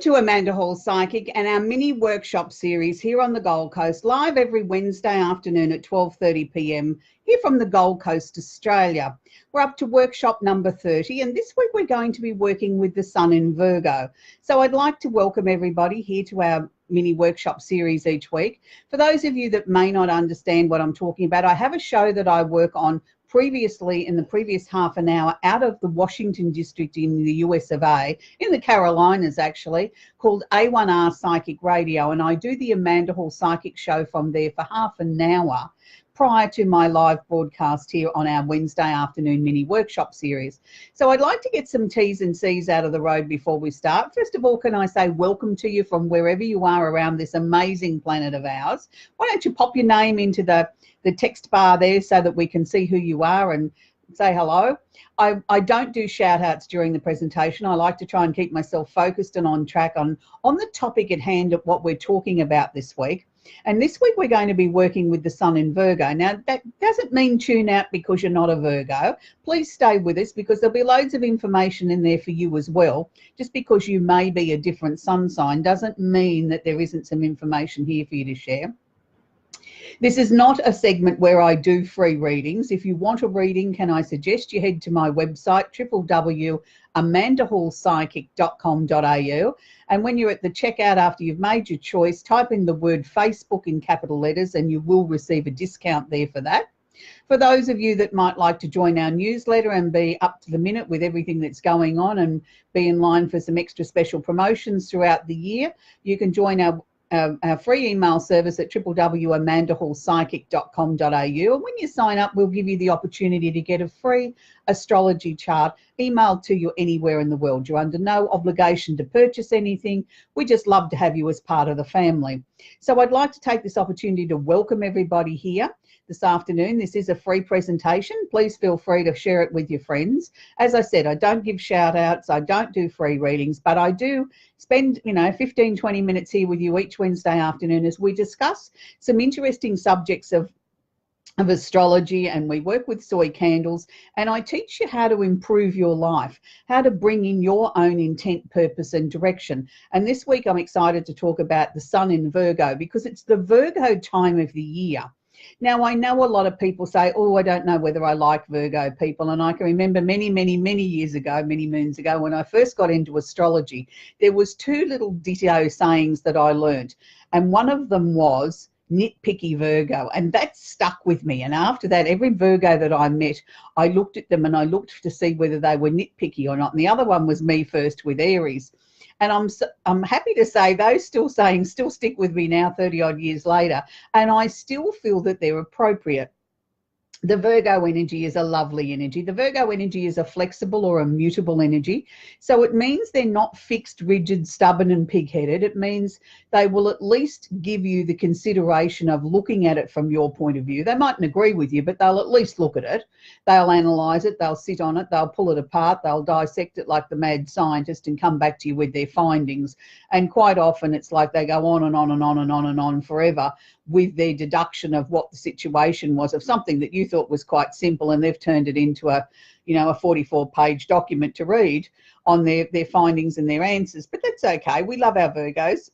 to Amanda Hall Psychic and our mini workshop series here on the Gold Coast, live every Wednesday afternoon at 12:30 p.m. here from the Gold Coast, Australia. We're up to workshop number 30, and this week we're going to be working with the Sun in Virgo. So I'd like to welcome everybody here to our mini workshop series each week. For those of you that may not understand what I'm talking about, I have a show that I work on previously in the previous half an hour out of the Washington district in the US of A, in the Carolinas actually, called A1R Psychic Radio, and I do the Amanda Hall Psychic Show from there for half an hour prior to my live broadcast here on our Wednesday afternoon mini workshop series. So I'd like to get some T's and C's out of the road before we start. First of all, can I say welcome to you from wherever you are around this amazing planet of ours. Why don't you pop your name into the text bar there so that we can see who you are and say hello. I don't do shout outs during the presentation. I like to try and keep myself focused and on track on the topic at hand of what we're talking about this week. And this week we're going to be working with the Sun in Virgo. Now, that doesn't mean tune out because you're not a Virgo. Please stay with us because there'll be loads of information in there for you as well. Just because you may be a different sun sign doesn't mean that there isn't some information here for you to share. This is not a segment where I do free readings. If you want a reading, can I suggest you head to my website, www.amandahallpsychic.com.au, and when you're at the checkout after you've made your choice, type in the word Facebook in capital letters and you will receive a discount there for that. For those of you that might like to join our newsletter and be up to the minute with everything that's going on and be in line for some extra special promotions throughout the year, you can join our free email service at www.amandahallpsychic.com.au, and when you sign up we'll give you the opportunity to get a free astrology chart emailed to you anywhere in the world. You're under no obligation to purchase anything. We just love to have you as part of the family. So I'd like to take this opportunity to welcome everybody here this afternoon. This is a free presentation. Please feel free to share it with your friends. As I said, I don't give shout outs, I don't do free readings, but I do spend 15-20 minutes here with you each Wednesday afternoon as we discuss some interesting subjects of astrology, and we work with soy candles, and I teach you how to improve your life, how to bring in your own intent, purpose and direction. And this week I'm excited to talk about the Sun in Virgo because it's the Virgo time of the year. Now, I know a lot of people say, oh, I don't know whether I like Virgo people. And I can remember many years ago, many moons ago, when I first got into astrology, there was two little ditto sayings that I learned. And one of them was nitpicky Virgo. And that stuck with me. And after that, every Virgo that I met, I looked at them and I looked to see whether they were nitpicky or not. And the other one was me first with Aries. And I'm happy to say those still stick with me now 30 odd years later, and I still feel that they're appropriate. The Virgo energy is a lovely energy. The Virgo energy is a flexible or a mutable energy. So it means they're not fixed, rigid, stubborn and pig-headed. It means they will at least give you the consideration of looking at it from your point of view. They mightn't agree with you, but they'll at least look at it. They'll analyse it. They'll sit on it. They'll pull it apart. They'll dissect it like the mad scientist and come back to you with their findings. And quite often it's like they go on and on and on and on and on forever with their deduction of what the situation was of something that you thought was quite simple, and they've turned it into a 44-page document to read on their findings and their answers. But that's okay. We love our Virgos.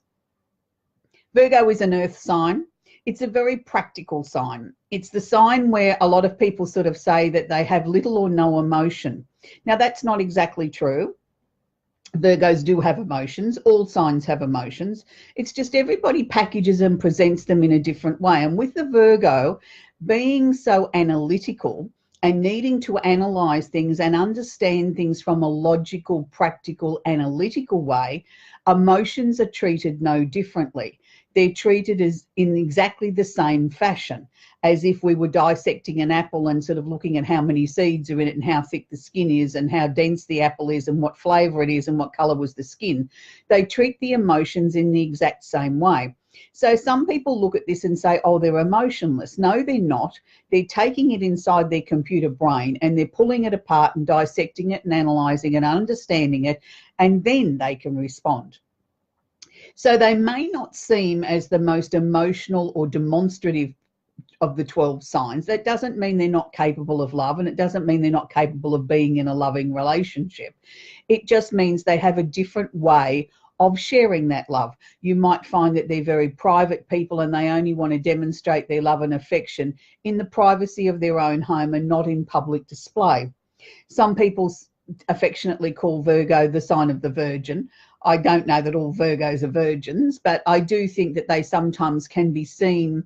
Virgo is an earth sign. It's a very practical sign. It's the sign where a lot of people sort of say that they have little or no emotion. Now, that's not exactly true. Virgos do have emotions. All signs have emotions. It's just everybody packages and presents them in a different way. And with the Virgo being so analytical and needing to analyze things and understand things from a logical, practical, analytical way, emotions are treated no differently. They're treated as in exactly the same fashion as if we were dissecting an apple and sort of looking at how many seeds are in it and how thick the skin is and how dense the apple is and what flavour it is and what colour was the skin. They treat the emotions in the exact same way. So some people look at this and say, oh, they're emotionless. No, they're not. They're taking it inside their computer brain and they're pulling it apart and dissecting it and analysing it and understanding it, and then they can respond. So they may not seem as the most emotional or demonstrative of the 12 signs. That doesn't mean they're not capable of love, and it doesn't mean they're not capable of being in a loving relationship. It just means they have a different way of sharing that love. You might find that they're very private people and they only want to demonstrate their love and affection in the privacy of their own home and not in public display. Some people affectionately call Virgo the sign of the Virgin. I don't know that all Virgos are virgins, but I do think that they sometimes can be seen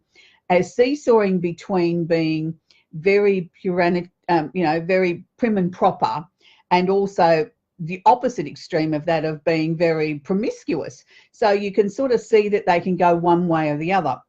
as seesawing between being very puranic, very prim and proper, and also the opposite extreme of that of being very promiscuous. So you can sort of see that they can go one way or the other.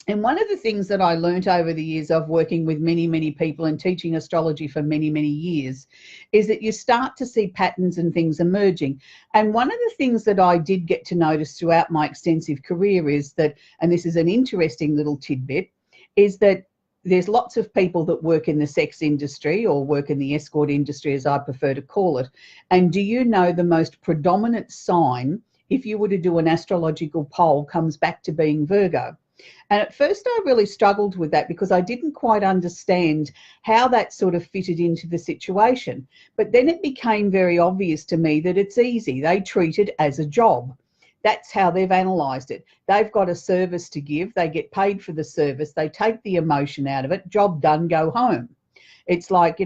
And one of the things that I learned over the years of working with many, many people and teaching astrology for many, many years is that you start to see patterns and things emerging. And one of the things that I did get to notice throughout my extensive career is that, and this is an interesting little tidbit, is that there's lots of people that work in the sex industry or work in the escort industry, as I prefer to call it. And do you know the most predominant sign, if you were to do an astrological poll, comes back to being Virgo? And at first I really struggled with that because I didn't quite understand how that sort of fitted into the situation. But then it became very obvious to me that it's easy. They treat it as a job. That's how they've analysed it. They've got a service to give. They get paid for the service. They take the emotion out of it. Job done, go home. It's like,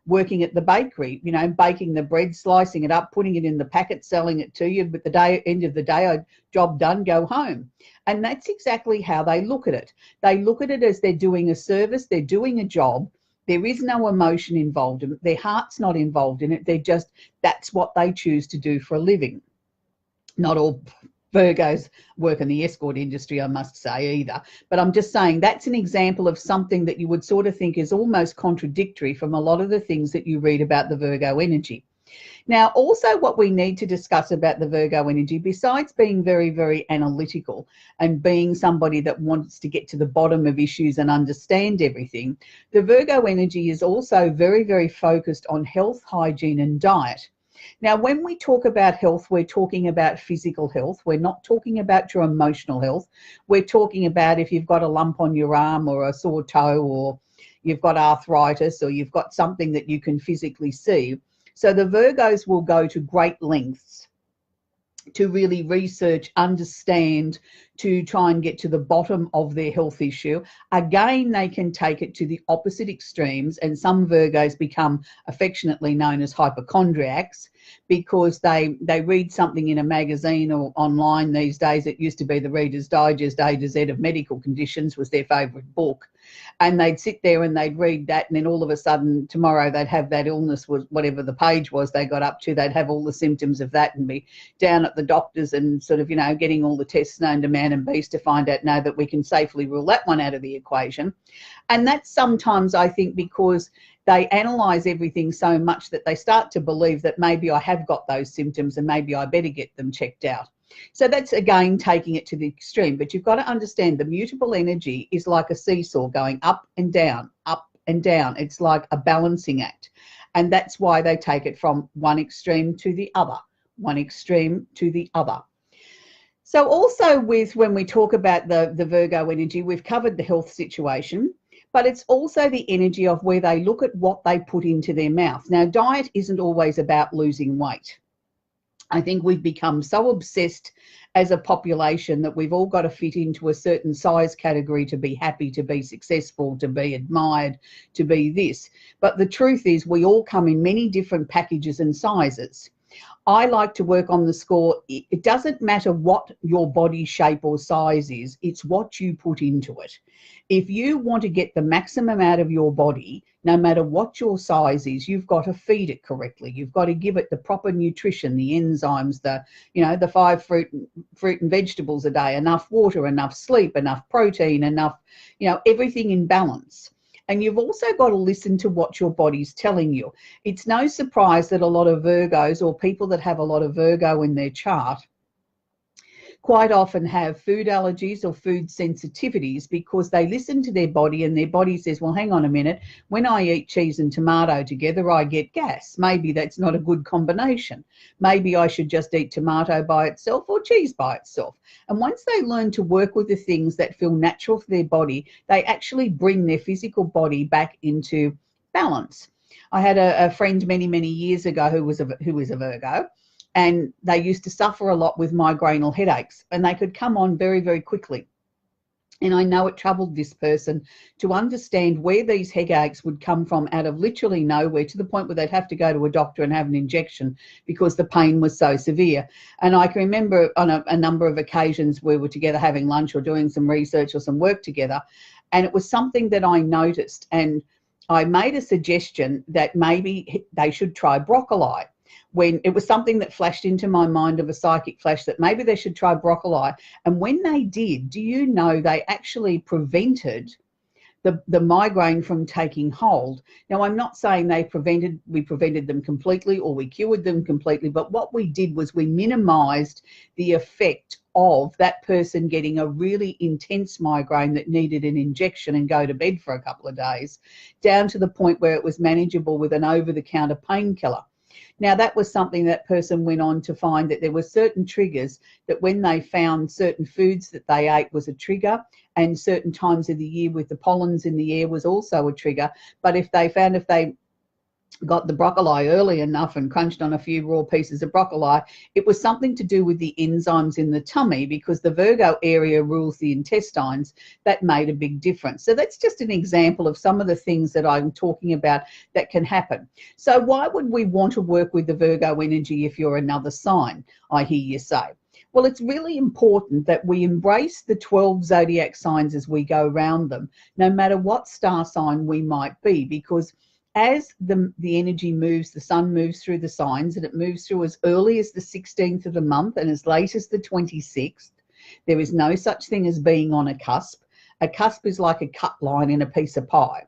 working at the bakery, baking the bread, slicing it up, putting it in the packet, selling it to you. But end of the day, job done, go home. And that's exactly how they look at it. They look at it as they're doing a service, they're doing a job. There is no emotion involved in it. Their heart's not involved in it. That's what they choose to do for a living. Not all Virgos work in the escort industry, I must say, either. But I'm just saying that's an example of something that you would sort of think is almost contradictory from a lot of the things that you read about the Virgo energy. Now, also what we need to discuss about the Virgo energy, besides being very, very analytical and being somebody that wants to get to the bottom of issues and understand everything, the Virgo energy is also very, very focused on health, hygiene and diet. Now, when we talk about health, we're talking about physical health. We're not talking about your emotional health. We're talking about if you've got a lump on your arm or a sore toe or you've got arthritis or you've got something that you can physically see. So the Virgos will go to great lengths to really research, understand, to try and get to the bottom of their health issue. Again, they can take it to the opposite extremes, and some Virgos become affectionately known as hypochondriacs because they read something in a magazine or online these days. It used to be the Reader's Digest A to Z of medical conditions was their favourite book. And they'd sit there and they'd read that, and then all of a sudden tomorrow they'd have that illness, was whatever the page was they got up to, they'd have all the symptoms of that and be down at the doctors and sort of, getting all the tests known to man and beast to find out now that we can safely rule that one out of the equation. And that's sometimes, I think, because they analyse everything so much that they start to believe that maybe I have got those symptoms and maybe I better get them checked out. So that's, again, taking it to the extreme. But you've got to understand the mutable energy is like a seesaw going up and down, up and down. It's like a balancing act. And that's why they take it from one extreme to the other, one extreme to the other. So also when we talk about the Virgo energy, we've covered the health situation, but it's also the energy of where they look at what they put into their mouth. Now, diet isn't always about losing weight. I think we've become so obsessed as a population that we've all got to fit into a certain size category to be happy, to be successful, to be admired, to be this. But the truth is we all come in many different packages and sizes. I like to work on the score. It doesn't matter what your body shape or size is, it's what you put into it. If you want to get the maximum out of your body, no matter what your size is, you've got to feed it correctly. You've got to give it the proper nutrition, the enzymes, the 5 fruit and vegetables a day, enough water, enough sleep, enough protein, enough, everything in balance. And you've also got to listen to what your body's telling you. It's no surprise that a lot of Virgos or people that have a lot of Virgo in their chart quite often have food allergies or food sensitivities because they listen to their body and their body says, well, hang on a minute, when I eat cheese and tomato together, I get gas. Maybe that's not a good combination. Maybe I should just eat tomato by itself or cheese by itself. And once they learn to work with the things that feel natural for their body, they actually bring their physical body back into balance. I had a friend many, many years ago who was a Virgo. and they used to suffer a lot with migrainal headaches, and they could come on very, very quickly. And I know it troubled this person to understand where these headaches would come from out of literally nowhere, to the point where they'd have to go to a doctor and have an injection because the pain was so severe. And I can remember on a number of occasions we were together having lunch or doing some research or some work together, and it was something that I noticed, and I made a suggestion that maybe they should try broccoli. When it was something that flashed into my mind, of a psychic flash, that maybe they should try broccoli. And when they did, do you know, they actually prevented the migraine from taking hold. Now, I'm not saying we prevented them completely or we cured them completely, but what we did was we minimized the effect of that person getting a really intense migraine that needed an injection and go to bed for a couple of days, down to the point where it was manageable with an over-the-counter painkiller. Now, that was something that person went on to find, that there were certain triggers, that when they found certain foods that they ate was a trigger, and certain times of the year with the pollens in the air was also a trigger. But if they got the broccoli early enough and crunched on a few raw pieces of broccoli, it was something to do with the enzymes in the tummy, because the Virgo area rules the intestines. That made a big difference. So that's just an example of some of the things that I'm talking about that can happen. So why would we want to work with the Virgo energy if you're another sign, I hear you say? Well, it's really important that we embrace the 12 zodiac signs as we go around them, no matter what star sign we might be, because as the energy moves, the sun moves through the signs, and it moves through as early as the 16th of the month and as late as the 26th. There is no such thing as being on a cusp. A cusp is like a cut line in a piece of pie.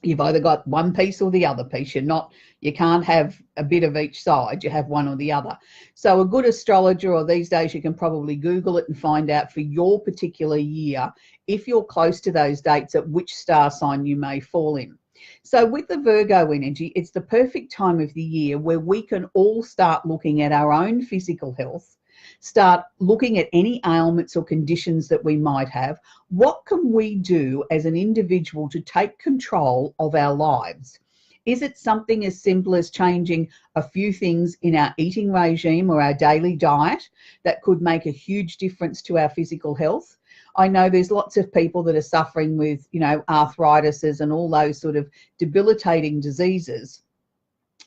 You've either got one piece or the other piece. You can't have a bit of each side. You have one or the other. So a good astrologer, or these days you can probably Google it and find out for your particular year, if you're close to those dates, at which star sign you may fall in. So with the Virgo energy, it's the perfect time of the year where we can all start looking at our own physical health, start looking at any ailments or conditions that we might have. What can we do as an individual to take control of our lives? Is it something as simple as changing a few things in our eating regime or our daily diet that could make a huge difference to our physical health? I know there's lots of people that are suffering with, arthritis and all those sort of debilitating diseases.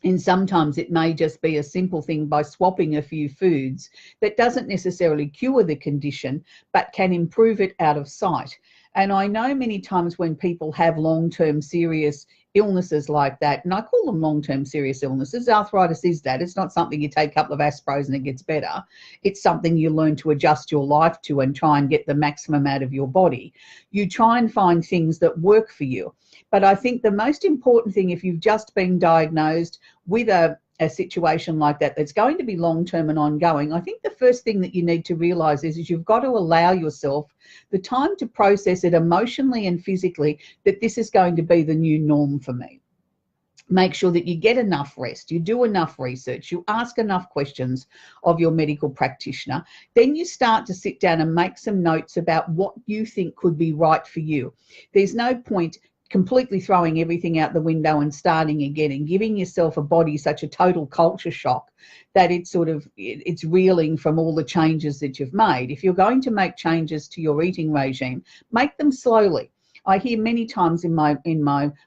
And sometimes it may just be a simple thing by swapping a few foods that doesn't necessarily cure the condition, but can improve it out of sight. And I know many times when people have long-term serious illnesses like that, and I call them long-term serious illnesses. Arthritis is that. It's not something you take a couple of aspros and it gets better. It's something you learn to adjust your life to and try and get the maximum out of your body. You try and find things that work for you. But I think the most important thing, if you've just been diagnosed with a situation like that that's going to be long-term and ongoing, I think the first thing that you need to realize is you've got to allow yourself the time to process it emotionally and physically, that this is going to be the new norm for me. Make sure that you get enough rest, you do enough research, you ask enough questions of your medical practitioner. Then you start to sit down and make some notes about what you think could be right for you. There's no point completely throwing everything out the window and starting again and giving yourself a body such a total culture shock that it's reeling from all the changes that you've made. If you're going to make changes to your eating regime, make them slowly. I hear many times in my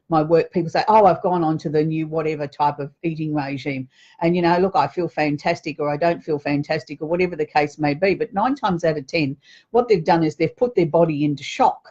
work, people say, oh, I've gone on to the new whatever type of eating regime, and look, I feel fantastic, or I don't feel fantastic, or whatever the case may be. But 9 times out of 10, what they've done is they've put their body into shock.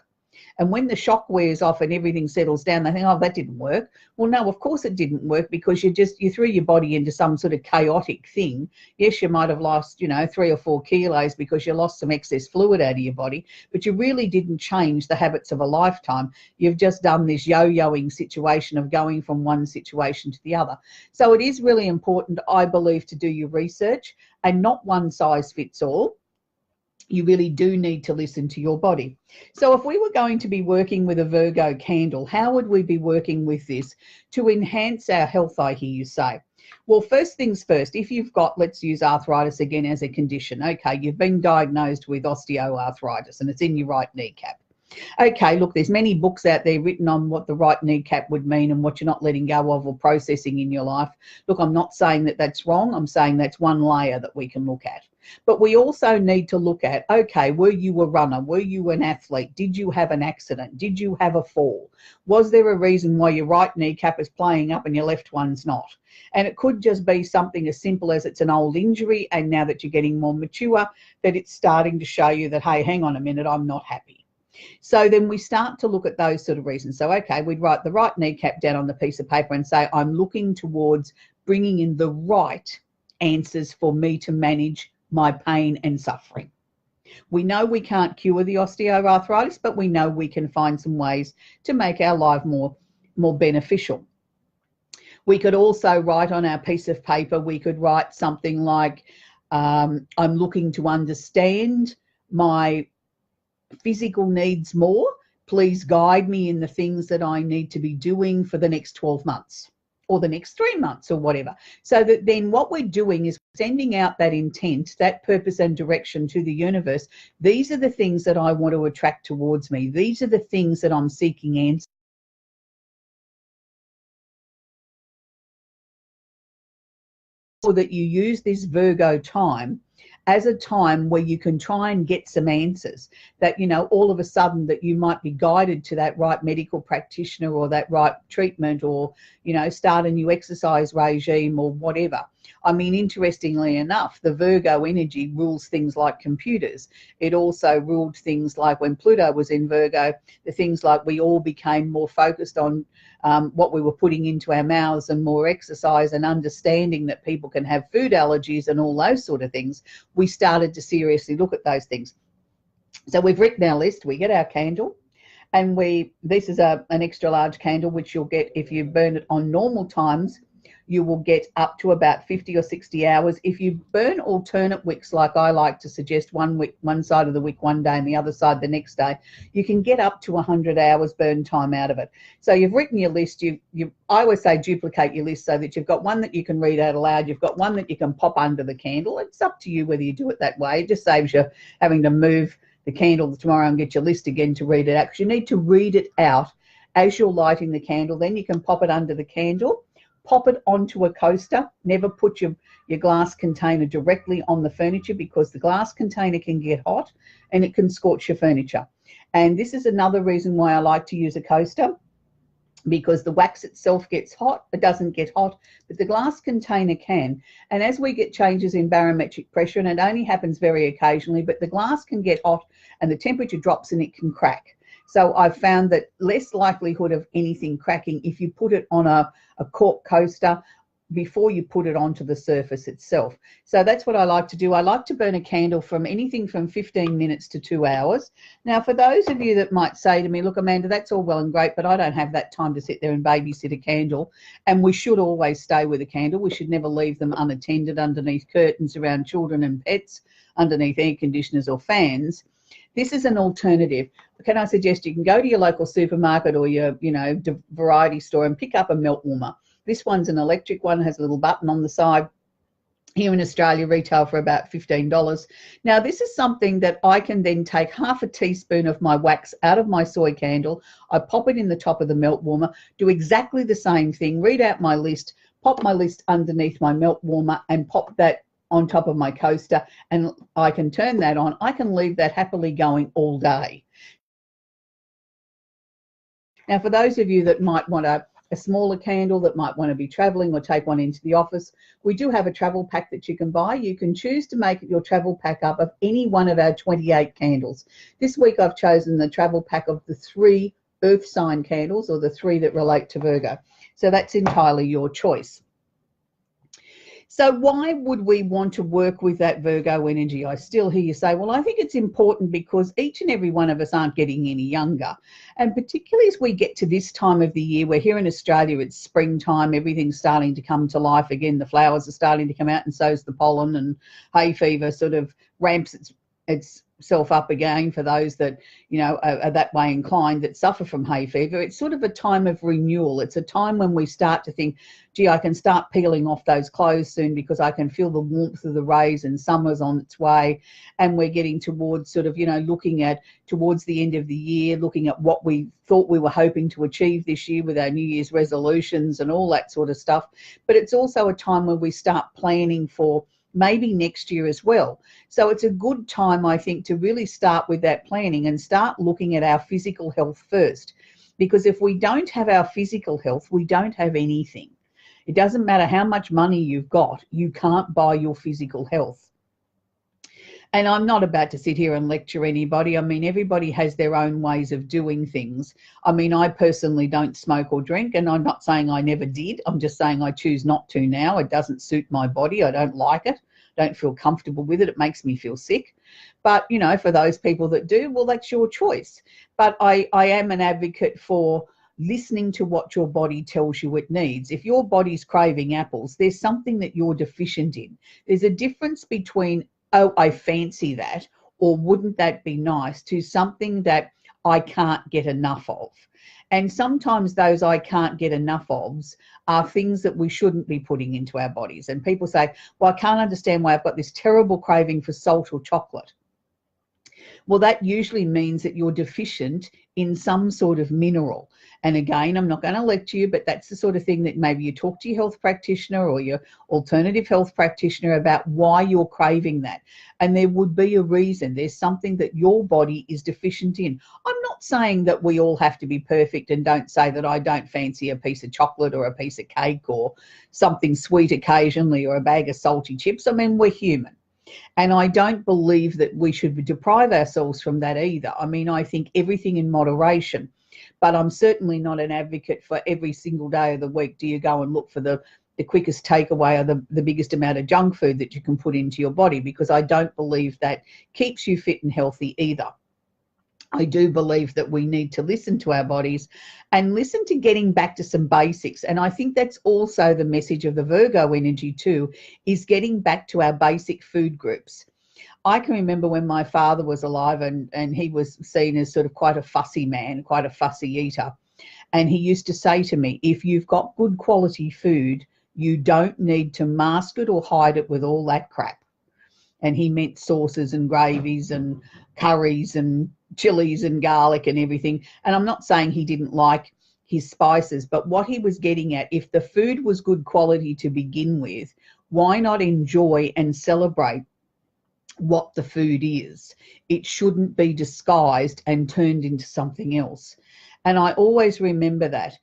And when the shock wears off and everything settles down, they think, oh, that didn't work. Well, no, of course it didn't work, because you threw your body into some sort of chaotic thing. Yes, you might have lost, 3 or 4 kilos because you lost some excess fluid out of your body, but you really didn't change the habits of a lifetime. You've just done this yo-yoing situation of going from one situation to the other. So it is really important, I believe, to do your research, and not one size fits all. You really do need to listen to your body. So if we were going to be working with a Virgo candle, how would we be working with this to enhance our health, I hear you say? Well, first things first, if you've got, let's use arthritis again as a condition. Okay, you've been diagnosed with osteoarthritis and it's in your right kneecap. Okay, look, there's many books out there written on what the right kneecap would mean and what you're not letting go of or processing in your life. Look, I'm not saying that that's wrong. I'm saying that's one layer that we can look at. But we also need to look at, okay, were you a runner? Were you an athlete? Did you have an accident? Did you have a fall? Was there a reason why your right kneecap is playing up and your left one's not? And it could just be something as simple as it's an old injury, and now that you're getting more mature, that it's starting to show you that, hey, hang on a minute, I'm not happy. So then we start to look at those sort of reasons. So, okay, we'd write the right kneecap down on the piece of paper and say, I'm looking towards bringing in the right answers for me to manage my pain and suffering. We know we can't cure the osteoarthritis, but we know we can find some ways to make our life more beneficial. We could also write on our piece of paper, we could write something like, I'm looking to understand my physical needs more. Please guide me in the things that I need to be doing for the next 12 months or the next 3 months or whatever. So that then what we're doing is sending out that intent, that purpose and direction to the universe. These are the things that I want to attract towards me. These are the things that I'm seeking answers. Or that you use this Virgo time as a time where you can try and get some answers, that, you know, all of a sudden that you might be guided to that right medical practitioner or that right treatment, or, you know, start a new exercise regime or whatever. I mean, interestingly enough, the Virgo energy rules things like computers. It also ruled things like, when Pluto was in Virgo, the things like we all became more focused on what we were putting into our mouths and more exercise and understanding that people can have food allergies and all those sort of things. We started to seriously look at those things. So we've written our list, we get our candle, and this is an extra large candle, which you'll get if you burn it on normal times. You will get up to about 50 or 60 hours. If you burn alternate wicks, like I like to suggest, one wick, one side of the wick one day and the other side the next day, you can get up to 100 hours burn time out of it. So you've written your list. I always say duplicate your list so that you've got one that you can read out aloud. You've got one that you can pop under the candle. It's up to you whether you do it that way. It just saves you having to move the candle tomorrow and get your list again to read it out, because you need to read it out as you're lighting the candle. Then you can pop it under the candle. Pop it onto a coaster. Never put your glass container directly on the furniture, because the glass container can get hot and it can scorch your furniture. And this is another reason why I like to use a coaster, because the wax itself gets hot. It doesn't get hot, but the glass container can. And as we get changes in barometric pressure, and it only happens very occasionally, but the glass can get hot and the temperature drops and it can crack. So I've found that less likelihood of anything cracking if you put it on a cork coaster before you put it onto the surface itself. So that's what I like to do. I like to burn a candle from anything from 15 minutes to 2 hours. Now, for those of you that might say to me, look, Amanda, that's all well and great, but I don't have that time to sit there and babysit a candle. And we should always stay with a candle. We should never leave them unattended underneath curtains, around children and pets, underneath air conditioners or fans. This is an alternative. Can I suggest you can go to your local supermarket or your, variety store and pick up a melt warmer. This one's an electric one, has a little button on the side. Here in Australia, retail for about $15. Now, this is something that I can then take half a teaspoon of my wax out of my soy candle. I pop it in the top of the melt warmer, do exactly the same thing, read out my list, pop my list underneath my melt warmer and pop that on top of my coaster, and I can turn that on. I can leave that happily going all day. Now, for those of you that might want a smaller candle, that might want to be traveling or take one into the office, we do have a travel pack that you can buy. You can choose to make your travel pack up of any one of our 28 candles. This week I've chosen the travel pack of the 3 earth sign candles, or the 3 that relate to Virgo. So that's entirely your choice. So why would we want to work with that Virgo energy? I still hear you say, well, I think it's important because each and every one of us aren't getting any younger. And particularly as we get to this time of the year, where here in Australia, it's springtime, everything's starting to come to life again. The flowers are starting to come out, and so is the pollen, and hay fever sort of ramps itself up again for those that, you know, are that way inclined, that suffer from hay fever. It's sort of a time of renewal. It's a time when we start to think, gee, I can start peeling off those clothes soon because I can feel the warmth of the rays and summer's on its way. And we're getting towards sort of, you know, looking at towards the end of the year, looking at what we thought we were hoping to achieve this year with our New Year's resolutions and all that sort of stuff. But it's also a time where we start planning for maybe next year as well. So it's a good time, I think, to really start with that planning and start looking at our physical health first. Because if we don't have our physical health, we don't have anything. It doesn't matter how much money you've got, you can't buy your physical health. And I'm not about to sit here and lecture anybody. I mean, everybody has their own ways of doing things. I mean, I personally don't smoke or drink, and I'm not saying I never did. I'm just saying I choose not to now. It doesn't suit my body. I don't like it. Don't feel comfortable with it. It makes me feel sick. But, you know, for those people that do, well, that's your choice. But I am an advocate for listening to what your body tells you it needs. If your body's craving apples, there's something that you're deficient in. There's a difference between, oh, I fancy that, or wouldn't that be nice, to something that I can't get enough of. And sometimes those I can't get enough ofs are things that we shouldn't be putting into our bodies. And people say, well, I can't understand why I've got this terrible craving for salt or chocolate. Well, that usually means that you're deficient in some sort of mineral. And again, I'm not going to lecture you, but that's the sort of thing that maybe you talk to your health practitioner or your alternative health practitioner about why you're craving that. And there would be a reason. There's something that your body is deficient in. I'm not saying that we all have to be perfect, and don't say that I don't fancy a piece of chocolate or a piece of cake or something sweet occasionally or a bag of salty chips. I mean, we're human. And I don't believe that we should deprive ourselves from that either. I mean, I think everything in moderation. But I'm certainly not an advocate for every single day of the week do you go and look for the quickest takeaway or the biggest amount of junk food that you can put into your body, because I don't believe that keeps you fit and healthy either. I do believe that we need to listen to our bodies and listen to getting back to some basics. And I think that's also the message of the Virgo energy too, is getting back to our basic food groups. I can remember when my father was alive, and he was seen as sort of quite a fussy man, quite a fussy eater. And he used to say to me, if you've got good quality food, you don't need to mask it or hide it with all that crap. And he meant sauces and gravies and curries and chilies and garlic and everything. And I'm not saying he didn't like his spices, but what he was getting at, if the food was good quality to begin with, why not enjoy and celebrate what the food is? It shouldn't be disguised and turned into something else. And I always remember that,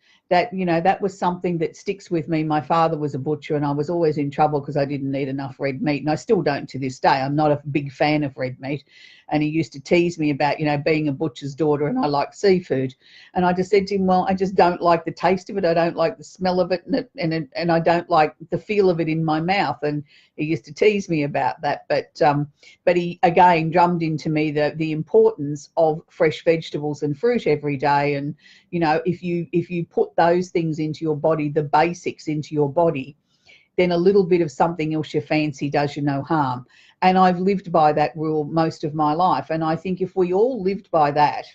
you know, that was something that sticks with me. My father was a butcher, and I was always in trouble because I didn't eat enough red meat. And I still don't to this day. I'm not a big fan of red meat. And he used to tease me about, you know, being a butcher's daughter and I like seafood. And I just said to him, well, I just don't like the taste of it. I don't like the smell of it. And I don't like the feel of it in my mouth. And he used to tease me about that. But he, again, drummed into me the importance of fresh vegetables and fruit every day. And, you know, if you put those things into your body, the basics into your body, then a little bit of something else you fancy does you no harm. And I've lived by that rule most of my life. And I think if we all lived by that,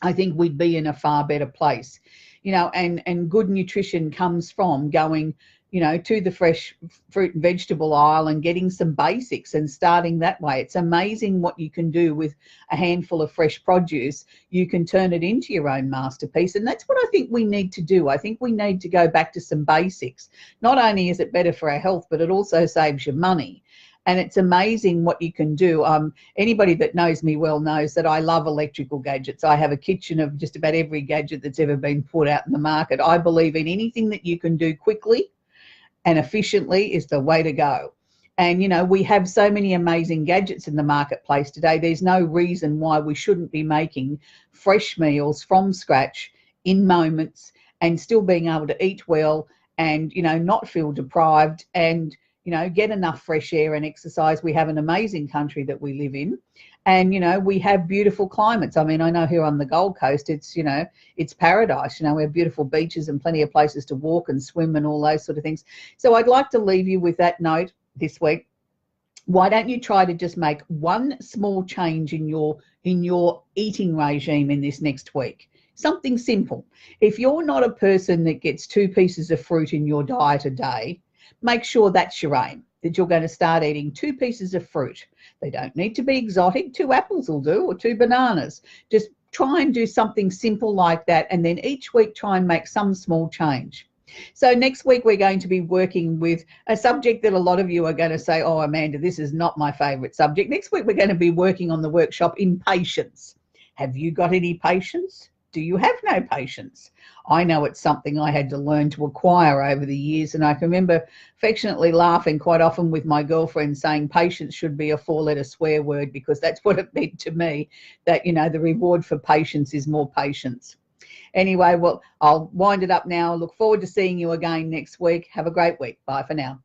I think we'd be in a far better place. You know, and good nutrition comes from going, you know, to the fresh fruit and vegetable aisle and getting some basics and starting that way. It's amazing what you can do with a handful of fresh produce. You can turn it into your own masterpiece. And that's what I think we need to do. I think we need to go back to some basics. Not only is it better for our health, but it also saves you money. And it's amazing what you can do. Anybody that knows me well knows that I love electrical gadgets. I have a kitchen of just about every gadget that's ever been put out in the market. I believe in anything that you can do quickly and efficiently is the way to go. And, you know, we have so many amazing gadgets in the marketplace today. There's no reason why we shouldn't be making fresh meals from scratch in moments and still being able to eat well and, you know, not feel deprived and, you know, get enough fresh air and exercise. We have an amazing country that we live in. And, you know, we have beautiful climates. I mean, I know here on the Gold Coast, it's, you know, it's paradise. You know, we have beautiful beaches and plenty of places to walk and swim and all those sort of things. So I'd like to leave you with that note this week. Why don't you try to just make one small change in your eating regime in this next week? Something simple. If you're not a person that gets 2 pieces of fruit in your diet a day, make sure that's your aim, that you're going to start eating 2 pieces of fruit. They don't need to be exotic. 2 apples will do, or 2 bananas. Just try and do something simple like that, and then each week try and make some small change. So next week we're going to be working with a subject that a lot of you are going to say, oh, Amanda, this is not my favourite subject. Next week we're going to be working on the workshop in patience. Have you got any patience? Do you have no patience? I know it's something I had to learn to acquire over the years, and I can remember affectionately laughing quite often with my girlfriend saying patience should be a 4-letter swear word, because that's what it meant to me, that, you know, the reward for patience is more patience. Anyway, well, I'll wind it up now. Look forward to seeing you again next week. Have a great week. Bye for now.